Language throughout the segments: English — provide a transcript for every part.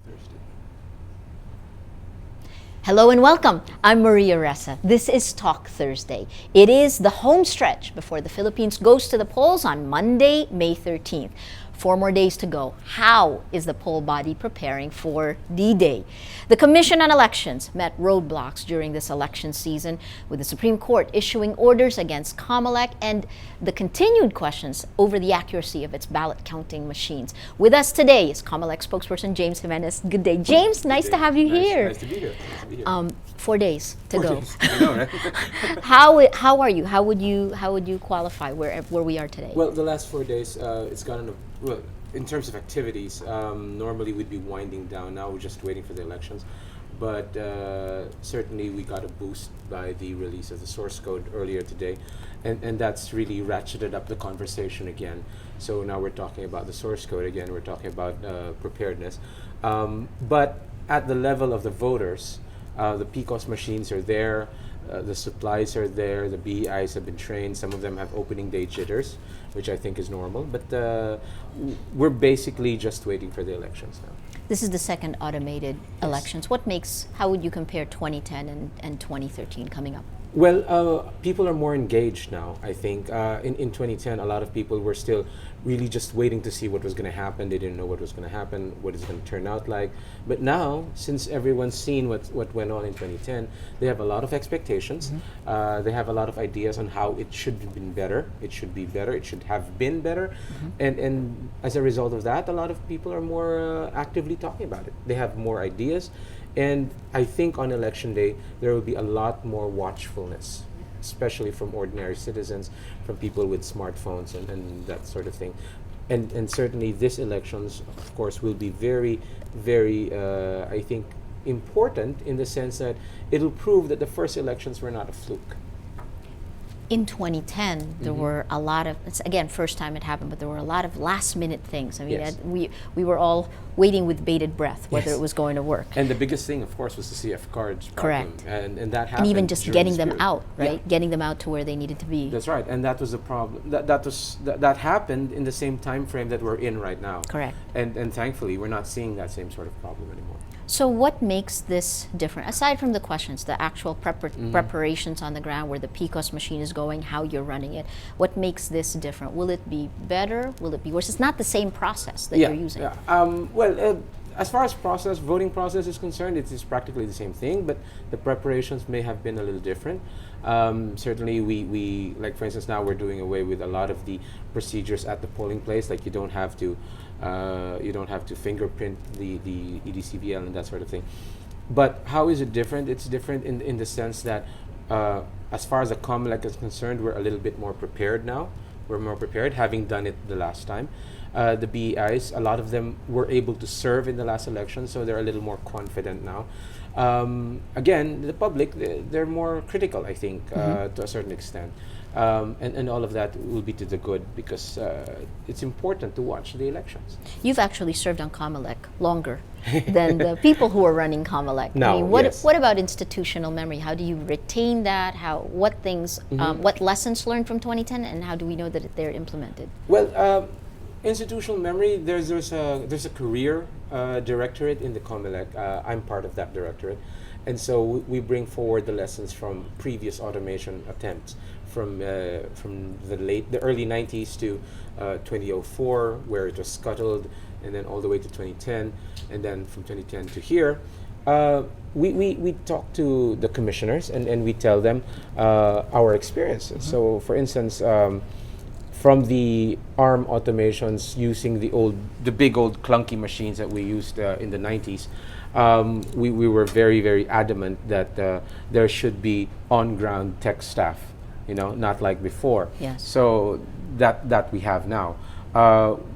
Thursday. Hello and welcome. I'm Maria Ressa. This is Talk Thursday. It is the home stretch before the Philippines goes to the polls on Monday, May 13th. 4 more days to go. How is the poll body preparing for D-Day? The Commission on Elections met roadblocks during this election season, with the Supreme Court issuing orders against Comelec and the continued questions over the accuracy of its ballot counting machines. With us today is Comelec spokesperson James Jimenez. Good day, James. Nice to have you here. Nice to be here. 4 days to go. I know, right? How are you? How would you qualify where we are today? Well, the last 4 days, it's gotten well. In terms of activities, normally we'd be winding down. Now we're just waiting for the elections, but certainly we got a boost by the release of the source code earlier today, and that's really ratcheted up the conversation again. So now we're talking about the source code again. We're talking about preparedness, but at the level of the voters. The PCOS machines are there, the supplies are there, the BEIs have been trained, some of them have opening day jitters, which I think is normal, but we're basically just waiting for the elections now. This is the second automated elections. How would you compare 2010 and 2013 coming up? Well, people are more engaged now, I think. In 2010, a lot of people were still really just waiting to see what was going to happen. They didn't know what was going to happen, what it's going to turn out like. But now, since everyone's seen what went on in 2010, they have a lot of expectations. They have a lot of ideas on how it should have been better. It should be better. It should have been better. And as a result of that, a lot of people are more actively talking about it. They have more ideas. And I think on election day, there will be a lot more watchfulness, especially from ordinary citizens, from people with smartphones and that sort of thing. And certainly this elections, of course, will be very, very, I think, important in the sense that it'll prove that the first elections were not a fluke. In 2010, there were a lot of, it's again, first time it happened, but there were a lot of last minute things. I mean, Yes. we were all waiting with bated breath whether Yes. it was going to work. And the biggest thing, of course, was the CF cards problem. Correct. And that happened. And even just during getting this them period. out, right? Yeah. Getting them out to where they needed to be. That's right, and that was the problem. That happened in the same time frame that we're in right now. Correct. And thankfully, we're not seeing that same sort of problem anymore. So what makes this different, aside from the questions, the actual preparations on the ground, where the PCOS machine is going, how you're running it, what makes this different? Will it be better? Will it be worse? It's not the same process that you're using. Well, as far as voting process is concerned, it is practically the same thing, but the preparations may have been a little different. Certainly, we like, for instance, now we're doing away with a lot of the procedures at the polling place. Like you don't have to fingerprint the EDCVL and that sort of thing. But how is it different? It's different in the sense that as far as the Comelec is concerned, we're a little bit more prepared now. We're more prepared, having done it the last time. The BEIs, a lot of them were able to serve in the last election, so they're a little more confident now. Again, the public, they're more critical, I think, to a certain extent. And all of that will be to the good, because it's important to watch the elections. You've actually served on Comelec longer than the people who are running Comelec. No, I mean, what yes. what about institutional memory? How do you retain that? What things, what lessons learned from 2010, and how do we know that they're implemented? Well, institutional memory, there's a career directorate in the Comelec. I'm part of that directorate. And so we bring forward the lessons from previous automation attempts, from the early 90s to 2004, where it was scuttled, and then all the way to 2010, and then from 2010 to here. We talk to the commissioners and we tell them our experiences. So, for instance, from the ARM automations using the big old clunky machines that we used in the 90s, we were very, very adamant that there should be on-ground tech staff, not like before. Yes. So that we have now.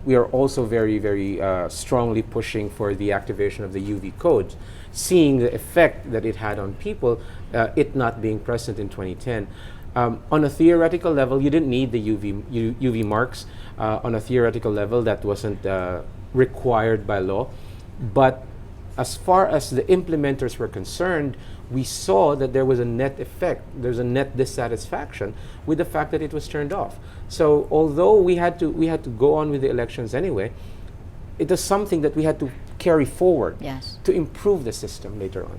We are also very, very strongly pushing for the activation of the UV codes, seeing the effect that it had on people, it not being present in 2010. On a theoretical level, you didn't need the UV marks. On a theoretical level, that wasn't required by law. But as far as the implementers were concerned, we saw that there was a net effect. There's a net dissatisfaction with the fact that it was turned off. So although we had to go on with the elections anyway, it was something that we had to carry forward Yes. to improve the system later on.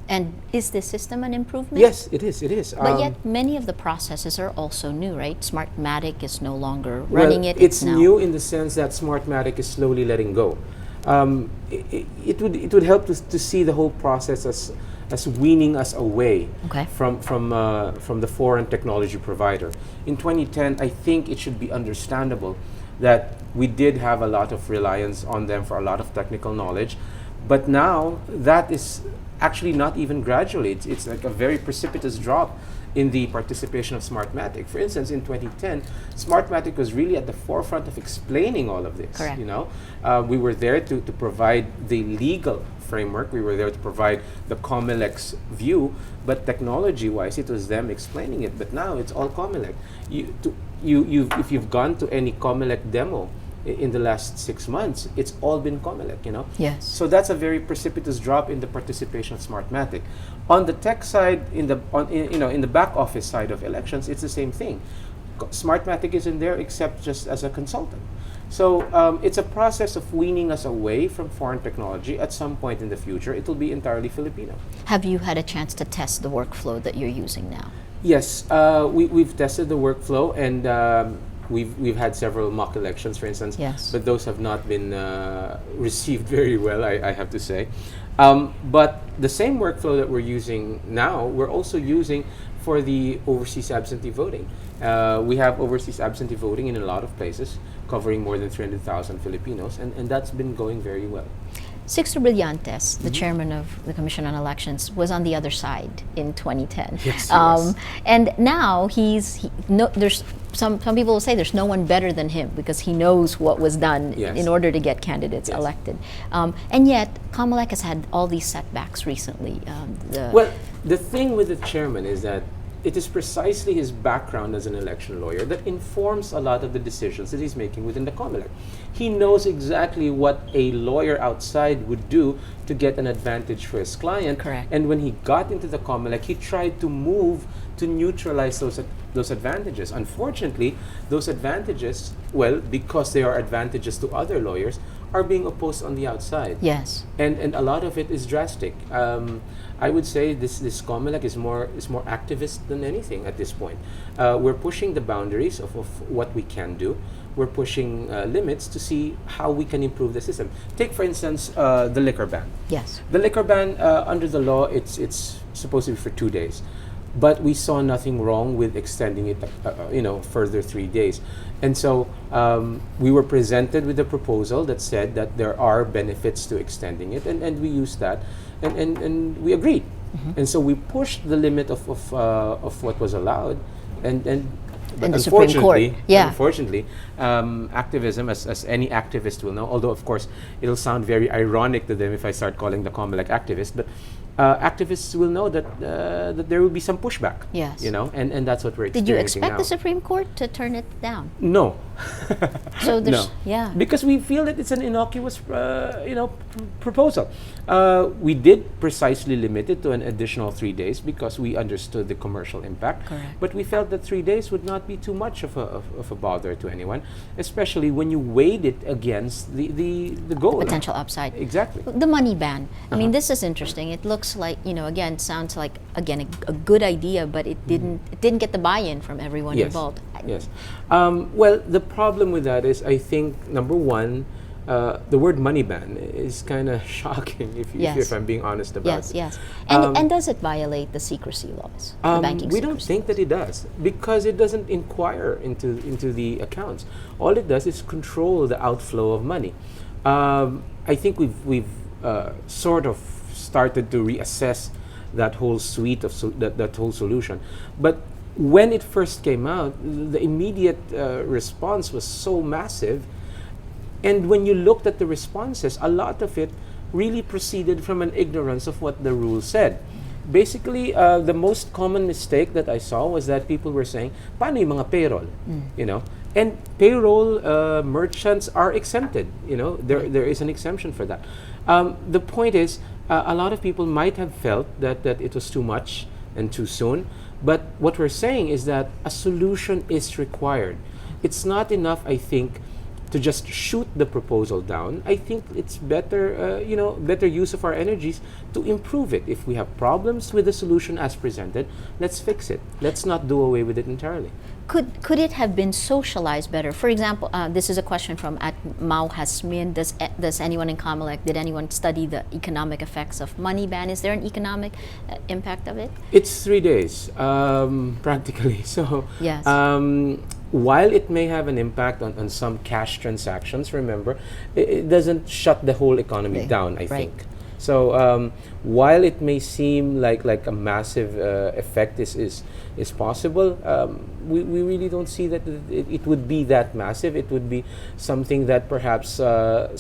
And is this system an improvement? Yes, it is. It is. But yet, many of the processes are also new, right? Smartmatic is no longer well, running it. It's now new in the sense that Smartmatic is slowly letting go. It would help to see the whole process as weaning us away Okay. from the foreign technology provider. In 2010, I think it should be understandable that we did have a lot of reliance on them for a lot of technical knowledge, but now that is actually not even gradually. It's like a very precipitous drop in the participation of Smartmatic. For instance, in 2010, Smartmatic was really at the forefront of explaining all of this. Correct. You know, we were there to provide the legal framework. We were there to provide the Comelec's view, but technology-wise, it was them explaining it. But now it's all Comelec. If you've gone to any Comelec demo in the last 6 months, it's all been Comelec, you know? Yes. So that's a very precipitous drop in the participation of Smartmatic. On the tech side, in the back office side of elections, it's the same thing. Smartmatic isn't there except just as a consultant. So it's a process of weaning us away from foreign technology. At some point in the future, it will be entirely Filipino. Have you had a chance to test the workflow that you're using now? Yes, we've tested the workflow, and we've had several mock elections, for instance. Yes. But those have not been received very well, I have to say. But the same workflow that we're using now, we're also using for the overseas absentee voting. We have overseas absentee voting in a lot of places, covering more than 300,000 Filipinos, and that's been going very well. Sixto Brillantes, the chairman of the Commission on Elections, was on the other side in 2010. Yes, he was. And now there's some people will say there's no one better than him because he knows what was done Yes. in order to get candidates Yes. elected. And yet, Comelec has had all these setbacks recently. Well, the thing with the chairman is that it is precisely his background as an election lawyer that informs a lot of the decisions that he's making within the Comelec. He knows exactly what a lawyer outside would do to get an advantage for his client. Correct. And when he got into the Comelec, he tried to move to neutralize those advantages. Unfortunately, those advantages, well, because they are advantages to other lawyers, are being opposed on the outside. Yes. And a lot of it is drastic. I would say this Comelec is more activist than anything at this point. We're pushing the boundaries of what we can do. We're pushing limits to see how we can improve the system. Take, for instance, the liquor ban. Yes. The liquor ban, under the law, it's supposed to be for 2 days. But we saw nothing wrong with extending it, further 3 days. And so we were presented with a proposal that said that there are benefits to extending it, and we used that, and we agreed. Mm-hmm. And so we pushed the limit of what was allowed, but And the Supreme Court, yeah. Unfortunately, activism, as any activist will know, although of course it'll sound very ironic to them if I start calling the Comelec activist, but activists will know that there will be some pushback. Yes. And that's what we're experiencing Did you expect now. the Supreme Court to turn it down? No. So there's, No. yeah. Because we feel that it's an innocuous, proposal. We did precisely limit it to an additional 3 days because we understood the commercial impact. Correct. But we felt that 3 days would not be too much of a bother to anyone, especially when you weighed it against the goal. Potential upside. Exactly. The money ban. I mean, Uh-huh. this is interesting. It looks like, again, sounds like, again, a good idea, but it didn't get the buy-in from everyone Yes. involved. Yes. Well, the problem with that is, I think, number one, the word money ban is kind of shocking Yes. if I'm being honest about Yes, it. yes. And does it violate the secrecy laws, the banking We don't secrecy think that it does because it doesn't inquire into the accounts. All it does is control the outflow of money. I think we've sort of started to reassess that whole suite of that whole solution, but when it first came out, the immediate response was so massive. And when you looked at the responses, a lot of it really proceeded from an ignorance of what the rule said. Basically, the most common mistake that I saw was that people were saying, paano yung mga payroll? And payroll merchants are exempted. There is an exemption for that. The point is, a lot of people might have felt that it was too much and too soon. But what we're saying is that a solution is required. It's not enough, I think, to just shoot the proposal down. I think it's better, better use of our energies to improve it. If we have problems with the solution as presented, let's fix it. Let's not do away with it entirely. Could it have been socialized better? For example, this is a question from at Mao Hasmin. Does anyone in Comelec, did anyone study the economic effects of money ban? Is there an economic impact of it? It's 3 days, practically. So, Yes. While it may have an impact on some cash transactions, remember, it doesn't shut the whole economy down, I Right. think. So while it may seem like a massive effect is possible, we really don't see that it would be that massive. It would be something that perhaps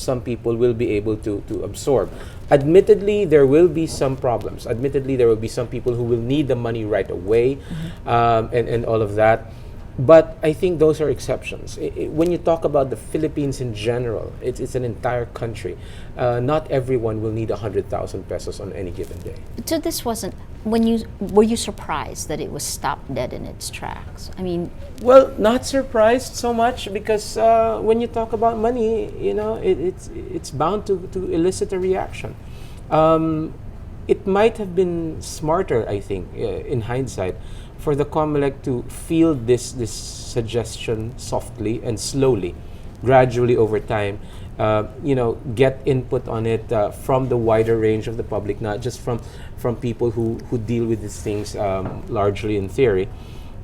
some people will be able to absorb. Admittedly, there will be some problems. Admittedly, there will be some people who will need the money right away, and all of that. But I think those are exceptions. When you talk about the Philippines in general, it's an entire country. Not everyone will need 100,000 pesos on any given day. So this wasn't, were you surprised that it was stopped dead in its tracks? I mean, Well, not surprised so much because when you talk about money, it's bound to elicit a reaction. It might have been smarter, I think, in hindsight, for the Comelec to field this suggestion softly and slowly, gradually over time. Get input on it from the wider range of the public, not just from people who deal with these things largely in theory,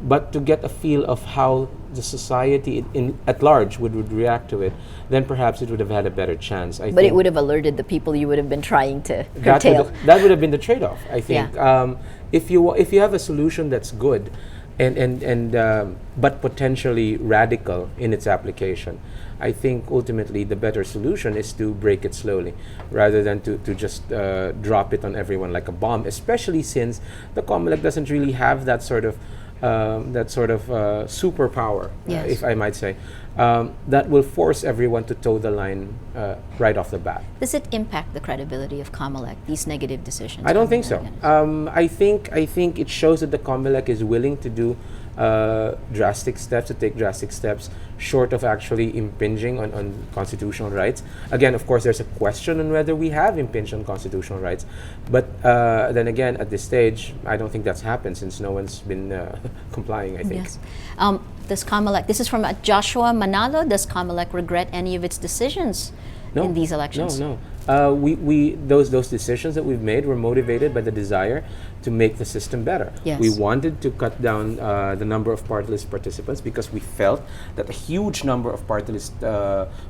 but to get a feel of how the society at large would react to it. Then perhaps it would have had a better chance. but it would have alerted the people you would have been trying to that curtail. that would have been the trade-off, I think. Yeah. If you have a solution that's good, and but potentially radical in its application, I think ultimately the better solution is to break it slowly, rather than to just drop it on everyone like a bomb. Especially since the Comelec doesn't really have that sort of superpower, Yes. if I might say, that will force everyone to toe the line right off the bat. Does it impact the credibility of Comelec, these negative decisions? I don't think coming so. against- I think it shows that the Comelec is willing to do take drastic steps, short of actually impinging on constitutional rights. Again, of course, there's a question on whether we have impinged on constitutional rights. But then again, at this stage, I don't think that's happened since no one's been complying, I think. Yes. Does Comelec, this is from Joshua Manalo, does Comelec regret any of its decisions in these elections? No. Those decisions that we've made were motivated by the desire to make the system better. Yes. We wanted to cut down the number of party list participants because we felt that a huge number of party list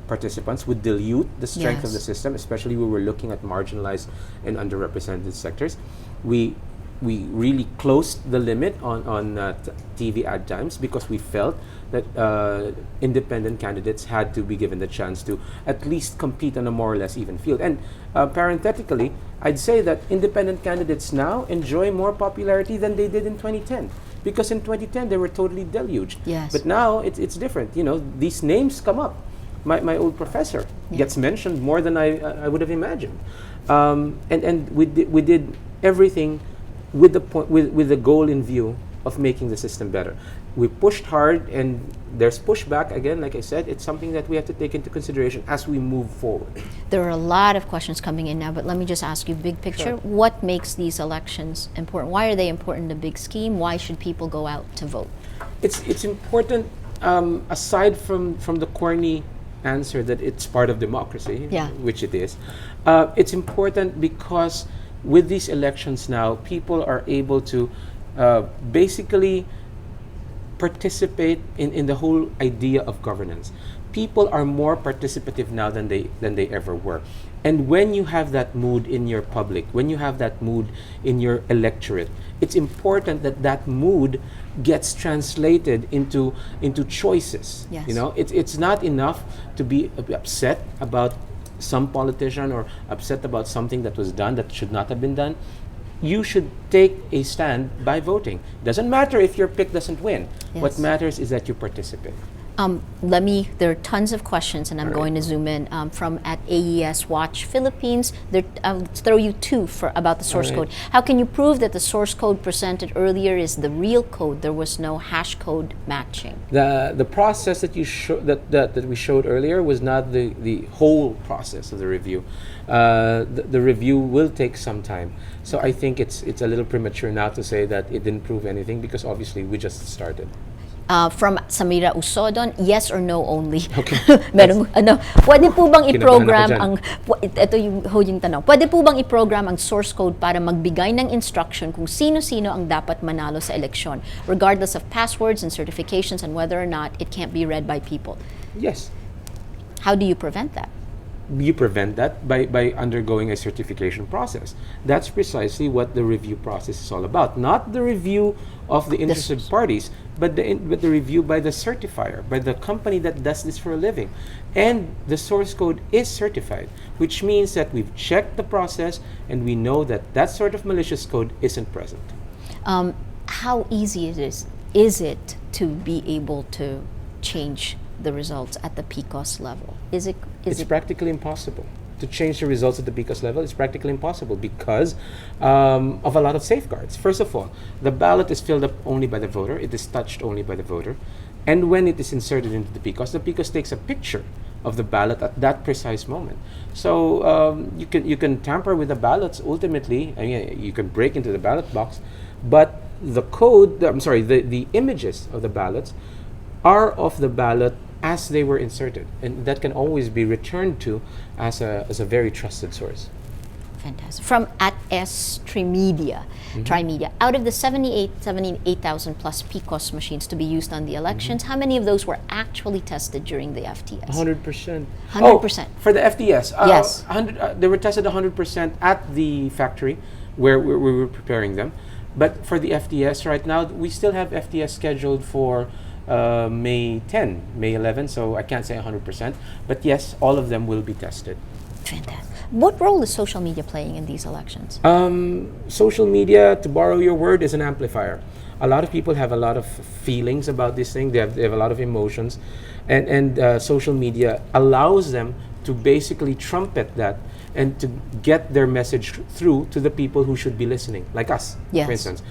participants would dilute the strength of the Yes. system, especially we were looking at marginalized and underrepresented sectors. We really closed the limit on TV ad times because we felt that independent candidates had to be given the chance to at least compete on a more or less even field. And parenthetically, I'd say that independent candidates now enjoy more popularity than they did in 2010. Because in 2010, they were totally deluged. Yes. But now, it's different. These names come up. My old professor gets mentioned more than I would have imagined. And we did everything with the goal in view of making the system better. We pushed hard, and there's pushback. Again, like I said, it's something that we have to take into consideration as we move forward. There are a lot of questions coming in now, but let me just ask you, big picture, Sure. what makes these elections important? Why are they important in the big scheme? Why should people go out to vote? It's important, aside from the corny answer that it's part of democracy, Yeah. which it is. It's important because with these elections now, people are able to basically participate in the whole idea of governance. People are more participative now than they ever were. And when you have that mood in your public, when you have that mood in your electorate, it's important that mood gets translated into choices. Yes. It's not enough to be upset about some politician or upset about something that was done that should not have been done. You should take a stand by voting. Doesn't matter if your pick doesn't win. Yes. What matters is that you participate. There are tons of questions, and I'm going to zoom in from at AES Watch Philippines. I'll throw you two about the source code. How can you prove that the source code presented earlier is the real code? There was no hash code matching. The process that that we showed earlier was not the whole process of the review. The review will take some time. So I think it's a little premature now to say that it didn't prove anything, because obviously we just started. From Samira Usodon, yes or no only? Okay. Pwede po bang Kinabahan i-program ako ito yung tanong. Pwede po bang i-program ang source code para magbigay ng instruction kung sino-sino ang dapat manalo sa eleksyon, regardless of passwords and certifications, and whether or not it can't be read by people? Yes. How do you prevent that? You prevent that by undergoing a certification process. That's precisely what the review process is all about. Not the review of the interested parties, but the review by the certifier, by the company that does this for a living. And the source code is certified, which means that we've checked the process and we know that that sort of malicious code isn't present. How easy is it to be able to change the results at the PCOS level? It's practically impossible to change the results at the PCOS level. It's practically impossible because of a lot of safeguards. First of all, the ballot is filled up only by the voter. It is touched only by the voter. And when it is inserted into the PCOS takes a picture of the ballot at that precise moment. So you can tamper with the ballots ultimately. I mean, you can break into the ballot box, but the images of the ballots are of the ballot as they were inserted, and that can always be returned to as a very trusted source. Fantastic. From at S Trimedia, out of the 78,000 plus PCOS machines to be used on the elections, how many of those were actually tested during the FTS? 100%. 100%. For the FTS, yes. They were tested 100% at the factory where we were preparing them. But for the FTS right now, we still have FTS scheduled for May 10, May 11, so I can't say 100%, but yes, all of them will be tested. Fantastic. What role is social media playing in these elections? Social media, to borrow your word, is an amplifier. A lot of people have a lot of feelings about this thing. They have a lot of emotions, and social media allows them to basically trumpet that and to get their message through to the people who should be listening, like us, yes. for instance.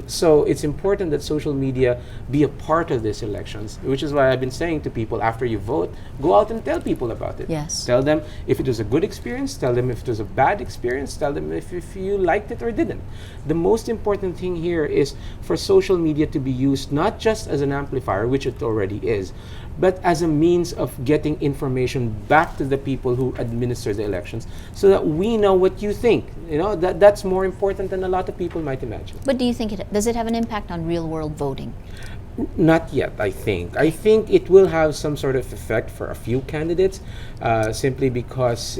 So it's important that social media be a part of these elections, which is why I've been saying to people, after you vote, go out and tell people about it. Yes. Tell them if it was a good experience, tell them if it was a bad experience, tell them if you liked it or didn't. The most important thing here is for social media to be used not just as an amplifier, which it already is, but as a means of getting information back to the people who administer the elections, so that we know what you think. You know, that's more important than a lot of people might imagine. But do you think does it have an impact on real world voting? Not yet, I think. I think it will have some sort of effect for a few candidates, simply because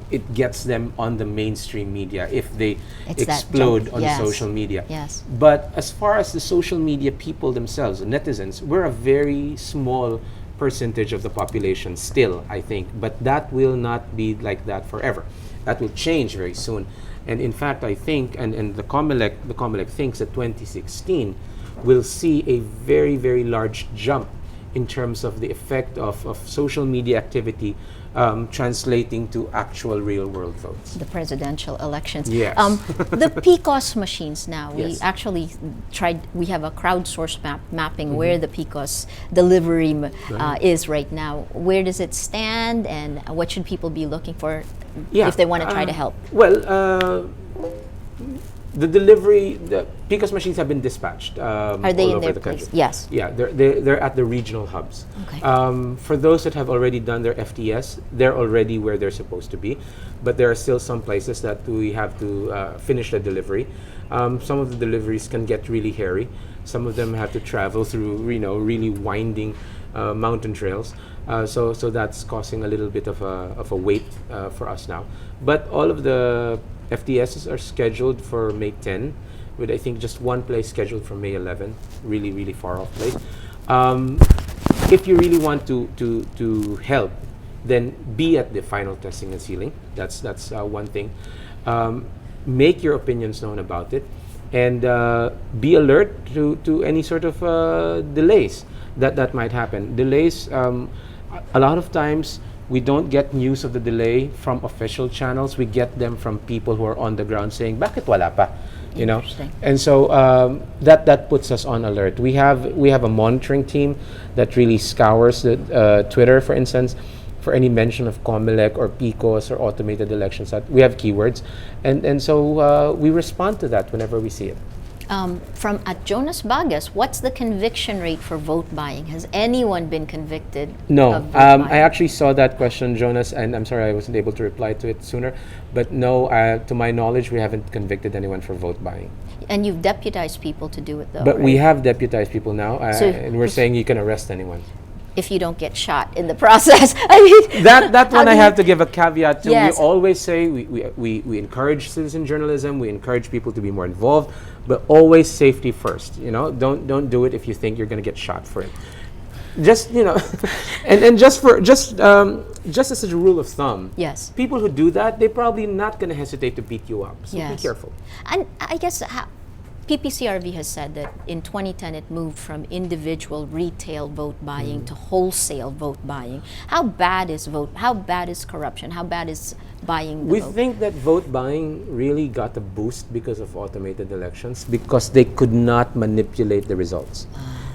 it gets them on the mainstream media if they explode on yes. social media. Yes. But as far as the social media people themselves, the netizens, we're a very small percentage of the population still, I think. But that will not be like that forever. That will change very soon. And in fact, I think, and the Comelec thinks that 2016 will see a very, very large jump in terms of the effect of social media activity translating to actual real-world votes. The presidential elections. Yes. The PCOS machines now, yes. we actually we have a crowdsourced mapping where the PCOS delivery is right now. Where does it stand, and what should people be looking for if they want to try to help? Well, the PCOS machines have been dispatched Are they all in over their the place? country. Yes. Yeah, they're at the regional hubs. Okay. For those that have already done their FTS, they're already where they're supposed to be, but there are still some places that we have to finish the delivery. Some of the deliveries can get really hairy. Some of them have to travel through really winding mountain trails. So that's causing a little bit of a wait for us now. But all of the FTSs are scheduled for May 10, with I think just one place scheduled for May 11. Really, really far off place. If you really want to help, then be at the final testing and sealing. That's one thing. Make your opinions known about it, and be alert to any sort of delays. that might happen. Delays, a lot of times we don't get news of the delay from official channels. We get them from people who are on the ground saying, "Bakit wala pa?" You know, Interesting. and so that puts us on alert. We have a monitoring team that really scours the Twitter, for instance, for any mention of Comelec or PICOs or automated elections. That we have keywords, and so we respond to that whenever we see it. From at Jonas Bagas, what's the conviction rate for vote buying? Has anyone been convicted No, of vote buying? I actually saw that question, Jonas, and I'm sorry I wasn't able to reply to it sooner. But no, to my knowledge, we haven't convicted anyone for vote buying. And you've deputized people to do it, though. But we right? have deputized people now, So and we're saying you can arrest anyone. If you don't get shot in the process, I mean, That how one do I you- have to give a caveat to. Yes. We always say we encourage citizen journalism. We encourage people to be more involved, but always safety first. You know, don't do it if you think you're going to get shot for it. Just and just as a rule of thumb, Yes. people who do that, they're probably not going to hesitate to beat you up. So be Yes. careful. And I guess PPCRV has said that in 2010 it moved from individual retail vote buying to wholesale vote buying. How bad is corruption? How bad is buying the We vote? think that vote buying really got a boost because of automated elections, because they could not manipulate the results.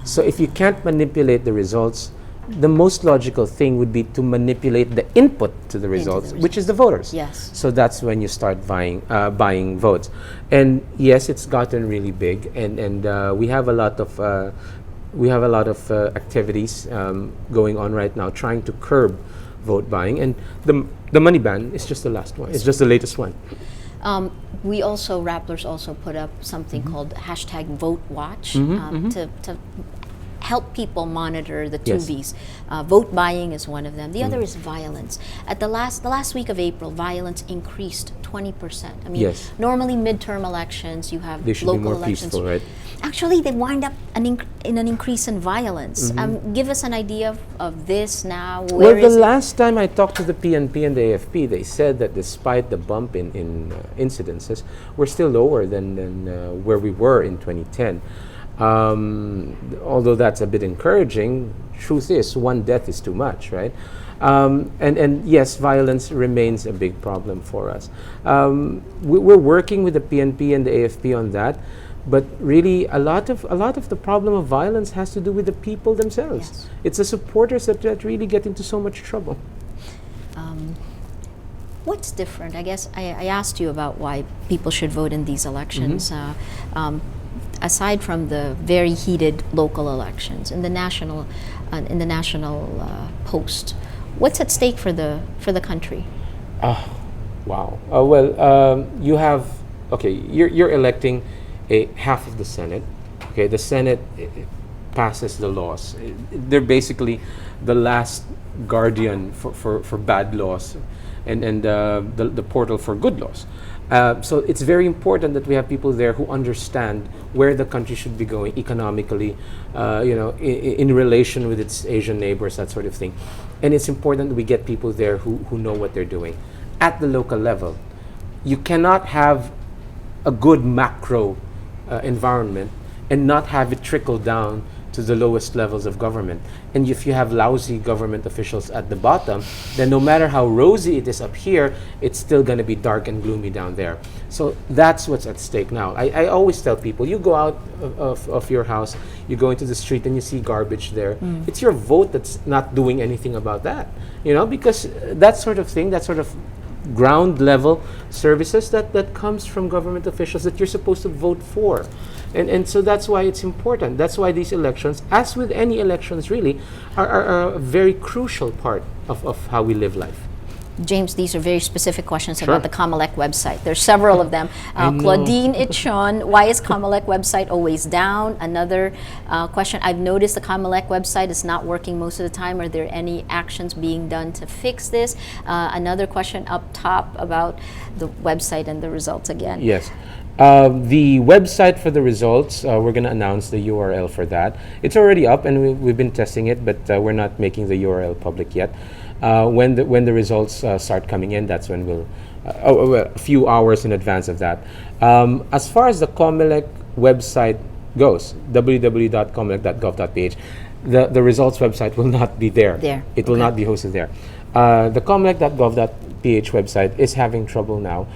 So if you can't manipulate the results, the most logical thing would be to manipulate the input to the results, which is the voters. Yes. So that's when you start buying votes. And yes, it's gotten really big, and we have a lot of activities going on right now trying to curb vote buying, and the money ban is just the last one. It's just the latest one. Rapplers also put up something called hashtag Vote Watch to help people monitor the two Yes. Vs. Vote buying is one of them. The other is violence. At the last week of April, violence increased 20%. I mean, Yes. normally midterm elections, you have They should local be more elections. peaceful, right? Actually, they wind up in an increase in violence. Give us an idea of this now. Well, Where is the it? last time I talked to the PNP and the AFP, they said that despite the bump in incidences, we're still lower than where we were in 2010. Although that's a bit encouraging, truth is one death is too much, right? And yes, violence remains a big problem for us. We're working with the PNP and the AFP on that, but really a lot of the problem of violence has to do with the people themselves. Yes. It's the supporters that really get into so much trouble. What's different? I guess I asked you about why people should vote in these elections. Aside from the very heated local elections in the national post, what's at stake for the country? Wow. You have You're electing a half of the Senate. Okay, the Senate passes the laws. They're basically the last guardian for bad laws, and the portal for good laws. So it's very important that we have people there who understand where the country should be going economically, in relation with its Asian neighbors, that sort of thing. And it's important that we get people there who know what they're doing at the local level. You cannot have a good macro environment and not have it trickle down to the lowest levels of government. And if you have lousy government officials at the bottom, then no matter how rosy it is up here, it's still going to be dark and gloomy down there. So that's what's at stake now. I always tell people, you go out of your house, you go into the street and you see garbage there. It's your vote that's not doing anything about that. Because that sort of thing, that sort of ground level services that comes from government officials that you're supposed to vote for. And so that's why it's important. That's why these elections, as with any elections really, are a very crucial part of how we live life. James, these are very specific questions Sure. about the Comelec website. There's several of them. Claudine Itchon, why is Comelec website always down? Another question, I've noticed the Comelec website is not working most of the time. Are there any actions being done to fix this? Another question up top about the website and the results again. Yes. The website for the results, we're going to announce the URL for that. It's already up and we've been testing it, but we're not making the URL public yet. When the results start coming in, that's when we'll, a few hours in advance of that. As far as the Comelec website goes, www.comelec.gov.ph, the results website will not be there. It will Okay. not be hosted there. The comelec.gov.ph website is having trouble now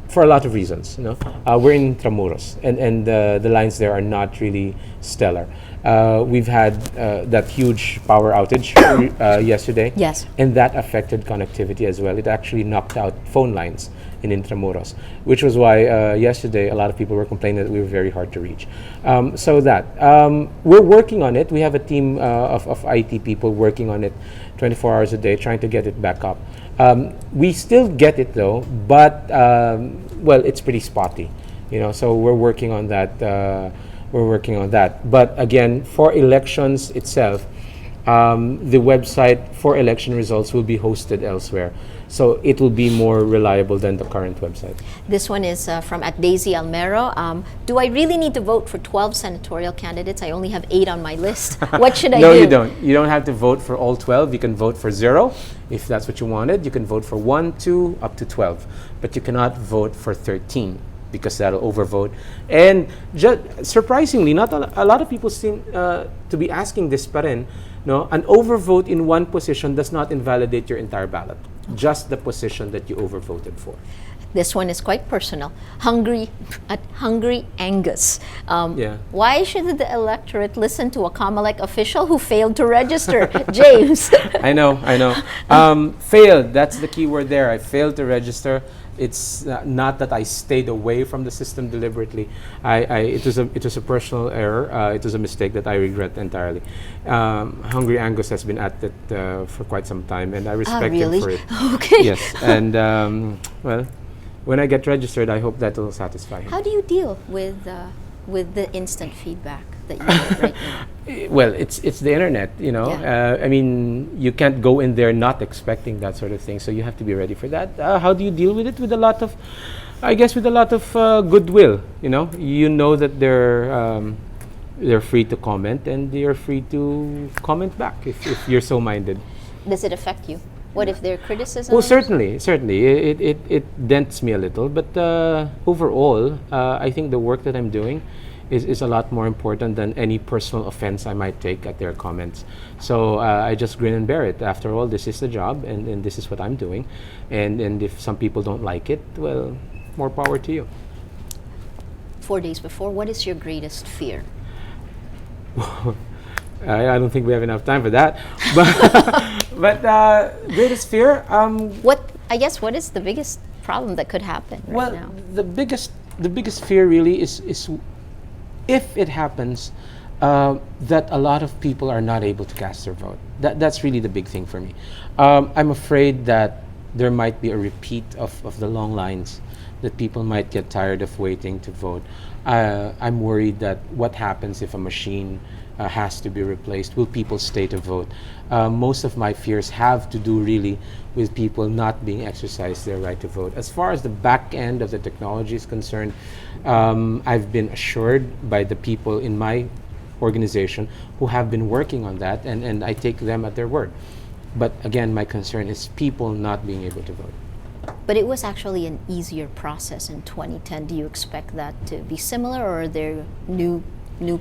for a lot of reasons. We're in Tramuros, and the lines there are not really stellar. We've had that huge power outage yesterday. Yes. And that affected connectivity as well. It actually knocked out phone lines in Intramuros, which was why yesterday a lot of people were complaining that we were very hard to reach. We're working on it. We have a team of IT people working on it 24 hours a day, trying to get it back up. We still get it though, but well, it's pretty spotty, so we're working on that. But again, for elections itself, the website for election results will be hosted elsewhere. So it will be more reliable than the current website. This one is from at Daisy Almero. Do I really need to vote for 12 senatorial candidates? I only have 8 on my list. What should I do? No, you don't. You don't have to vote for all 12. You can vote for 0 if that's what you wanted. You can vote for 1, 2, up to 12. But you cannot vote for 13 because that'll overvote. And surprisingly, not a lot of people seem to be asking this pa rin. No, an overvote in one position does not invalidate your entire ballot. Just the position that you overvoted for. This one is quite personal. Hungry Angus. Yeah. Why should the electorate listen to a Comelec official who failed to register? James. I know. Failed. That's the key word there. I failed to register. It's not that I stayed away from the system deliberately. It was a personal error. It was a mistake that I regret entirely. Hungry Angus has been at it for quite some time, and I respect really? him for it. Okay. Yes, and well, when I get registered, I hope that will satisfy him. How do you deal with the instant feedback that you get right now? Well, it's the internet, Yeah. I mean, you can't go in there not expecting that sort of thing, so you have to be ready for that. How do you deal with it? With a lot of, I guess, with a lot of goodwill. You know that they're free to comment, and you're free to comment back if you're so minded. Does it affect you? What if they're criticisms? Well, certainly, it dents me a little, but overall, I think the work that I'm doing is a lot more important than any personal offense I might take at their comments. So I just grin and bear it. After all, this is the job, and this is what I'm doing. And if some people don't like it, well, more power to you. 4 days before, what is your greatest fear? I don't think we have enough time for that. But greatest fear? What is the biggest problem that could happen right now? The biggest fear really is if it happens that a lot of people are not able to cast their vote. That's really the big thing for me. I'm afraid that there might be a repeat of the long lines, that people might get tired of waiting to vote. I'm worried that what happens if a machine has to be replaced? Will people stay to vote? Most of my fears have to do really with people not being exercised their right to vote. As far as the back end of the technology is concerned, I've been assured by the people in my organization who have been working on that, and I take them at their word. But again, my concern is people not being able to vote. But it was actually an easier process in 2010. Do you expect that to be similar, or are there new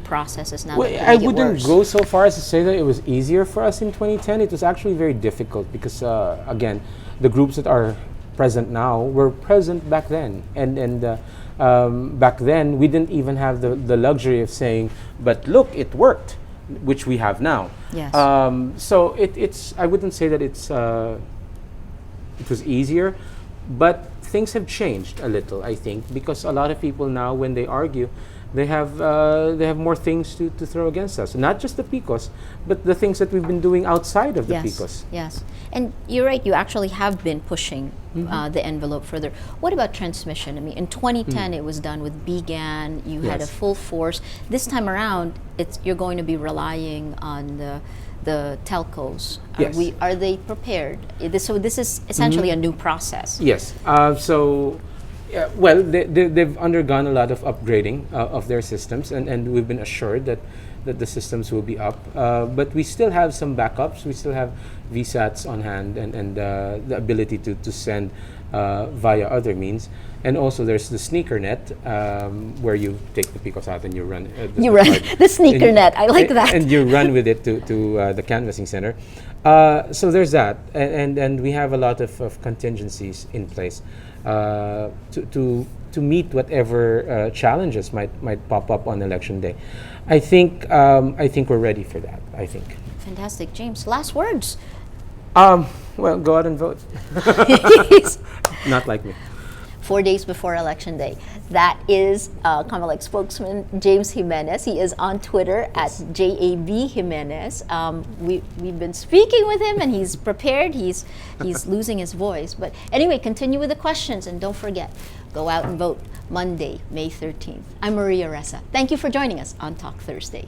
processes now? Well, that I make it wouldn't worse? go so far as to say that it was easier for us in 2010. It was actually very difficult because, again, the groups that are present now were present back then. And back then, we didn't even have the luxury of saying, but look, it worked, which we have now. Yes. So I wouldn't say that it was easier, but things have changed a little, I think, because a lot of people now, when they argue, they have more things to throw against us. Not just the PICOS, but the things that we've been doing outside of the PICOS. Yes. And you're right, you actually have been pushing the envelope further. What about transmission? I mean, in 2010, it was done with BGAN. You had a full force. This time around, you're going to be relying on the telcos. Yes. Are they prepared? So this is essentially a new process. Yes. Well, they've undergone a lot of upgrading of their systems, and we've been assured that the systems will be up. But we still have some backups. We still have VSATs on hand and the ability to send via other means. And also there's the sneaker net, where you take the picos out and you run. You run the sneaker and- net. I like that. And you run with it to the canvassing center. So there's that, and we have a lot of contingencies in place to meet whatever challenges might pop up on election day. I think we're ready for that. I think. Fantastic, James. Last words. Well, go out and vote. Not like me. 4 days before Election Day. That is Comelec spokesman James Jimenez. He is on Twitter at JAB Jimenez. We've been speaking with him and he's prepared. He's losing his voice. But anyway, continue with the questions and don't forget, go out and vote Monday, May 13th. I'm Maria Ressa. Thank you for joining us on Talk Thursday.